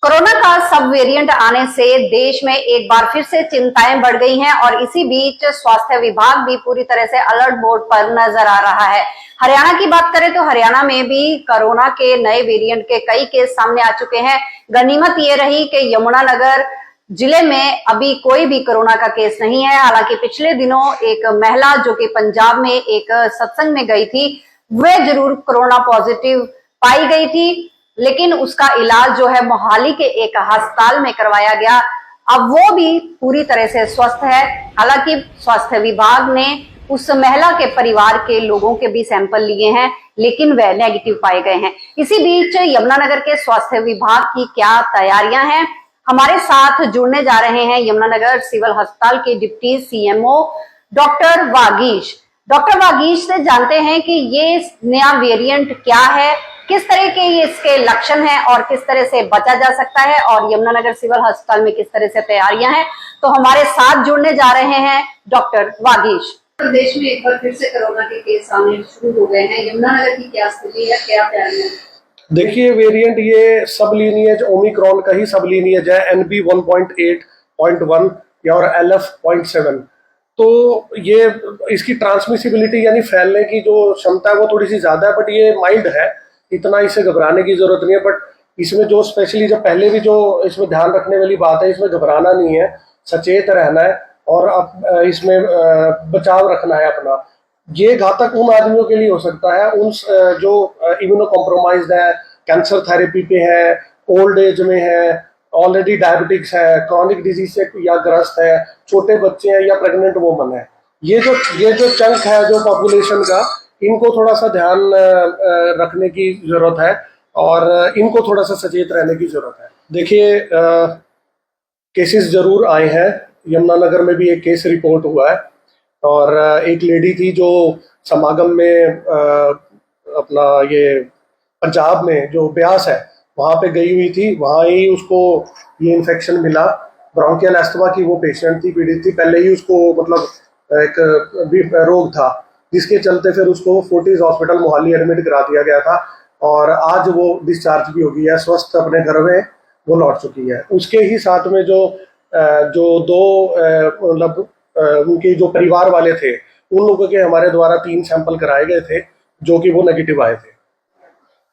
Corona का सब variant आने से देश में एक बार फिर से चिंताएं बढ़ गई हैं और इसी बीच स्वास्थ्य विभाग भी पूरी तरह से अलर्ट मोड पर नजर आ रहा है। हरियाणा की बात करें तो हरियाणा में भी कोरोना के नए वेरिएंट के कई केस सामने आ चुके हैं। गनीमत ये रही कि यमुनानगर जिले में अभी कोई भी कोरोना का केस नहीं है। हालांकि पिछले दिनों एक महिला जो कि पंजाब में एक सत्संग में गई थी, वह जरूर कोरोना पॉजिटिव पाई गई थी, लेकिन उसका इलाज जो है मोहाली के एक अस्पताल में करवाया गया। अब वो भी पूरी तरह से स्वस्थ है। हालांकि स्वास्थ्य विभाग ने उस महिला के परिवार के लोगों के भी सैंपल लिए हैं, लेकिन वह नेगेटिव पाए गए हैं। इसी बीच यमुनानगर के स्वास्थ्य विभाग की क्या तैयारियां हैं, हमारे साथ जुड़ने जा रहे हैं यमुनानगर सिविल अस्पताल के deputy CMO doctor Vagish. Doctor Vagish से जानते हैं कि ये नया वेरिएंट क्या है, किस तरह के ये इसके लक्षण हैं और किस तरह से बचा जा सकता है और यमुनानगर सिविल अस्पताल में किस तरह से तैयारियां हैं। तो हमारे साथ जुड़ने जा रहे हैं डॉक्टर वागीश। प्रदेश में एक बार फिर से कोरोना के केस आने शुरू हो गए हैं, यमुनानगर की क्या स्थिति है, क्या तैयारियां? देखिए, वेरिएंट ये सब लीनिएज ओमिक्रॉन का ही सब लीनिएज है, NB 1.8.1 या और LF.7। तो ये इसकी ट्रांसमिसिबिलिटी यानी फैलने की जो क्षमता है वो थोड़ी सी ज्यादा है, बट ये माइल्ड है, इतना इसे घबराने की जरूरत नहीं है। बट इसमें जो स्पेशली जो पहले भी जो इसमें ध्यान रखने वाली बात है, इसमें घबराना नहीं है, सचेत रहना है और अब इसमें बचाव रखना है अपना। ये घातक उन आदमियों के लिए हो सकता है उन जो इम्यूनो कॉम्प्रोमाइज्ड है, कैंसर थेरेपी पे है, ओल्ड एज में है, ऑलरेडी डायबिटिक्स है, क्रॉनिक डिजीज से या ग्रस्त है, छोटे बच्चे हैं या प्रेग्नेंट वुमन है। ये जो चंक है जो पॉपुलेशन का, इनको थोड़ा सा ध्यान रखने की जरूरत है और इनको थोड़ा सा सचेत रहने की जरूरत है। देखिए, केसेस जरूर आए हैं। यमुनानगर में भी एक केस रिपोर्ट हुआ है और एक लेडी थी जो समागम में अपना ये पंजाब में जो ब्यास है वहाँ पे गई हुई थी, वहाँ ही उसको ये इन्फेक्शन मिला। ब्रोंकियल एस्थमा की वो पेशेंट थी, पीड़ित थी, पहले ही उसको मतलब एक रोग था, जिसके चलते फिर उसको फोर्टिस हॉस्पिटल मोहाली एडमिट करा दिया गया था और आज वो डिस्चार्ज भी हो गई है, स्वस्थ अपने घर में वो लौट चुकी है। उसके ही साथ में जो दो मतलब उनके जो परिवार वाले थे, उन लोगों के हमारे द्वारा 3 सैंपल कराए गए थे जो कि वो नेगेटिव आए थे।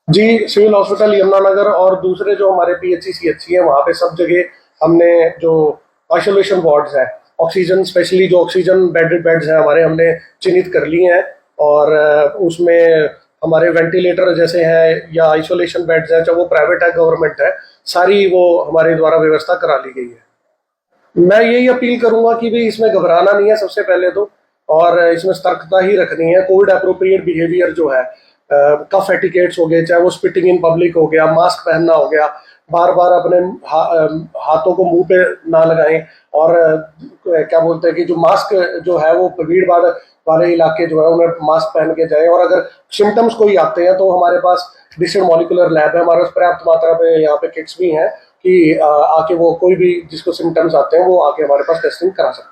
जी, सिविल हॉस्पिटल यमुनानगर और दूसरे जो हमारे PHC CHC है, वहाँ पे सब जगह हमने जो आइसोलेशन वार्ड्स है, ऑक्सीजन स्पेशली जो ऑक्सीजन बेड्स हैं हमारे, हमने चिन्हित कर लिए हैं और उसमें हमारे वेंटिलेटर जैसे हैं या आइसोलेशन बेड्स हैं, चाहे वो प्राइवेट है गवर्नमेंट है, सारी वो हमारे द्वारा व्यवस्था करा ली गई है। मैं यही अपील करूंगा कि भाई इसमें घबराना नहीं है सबसे पहले तो, और इसमें सतर्कता ही रखनी है। कोविड अप्रोप्रिएट बिहेवियर जो है, कफ एटिकेट्स हो गए, चाहे वो स्पिटिंग इन पब्लिक हो गया, मास्क पहनना हो गया, बार बार अपने हाथों को मुंह पे ना लगाएं और क्या बोलते हैं कि जो मास्क जो है वो भीड़ भाड़ वाले इलाके जो है उन्हें मास्क पहन के जाएं। और अगर सिम्टम्स कोई आते हैं तो हमारे पास डिस्ट्रिक्ट मॉलिक्यूलर लैब है, हमारे पास पर्याप्त मात्रा में यहाँ पे किट्स भी हैं कि आके वो कोई भी जिसको सिम्टम्स आते हैं वो आके हमारे पास टेस्टिंग करा सकते हैं।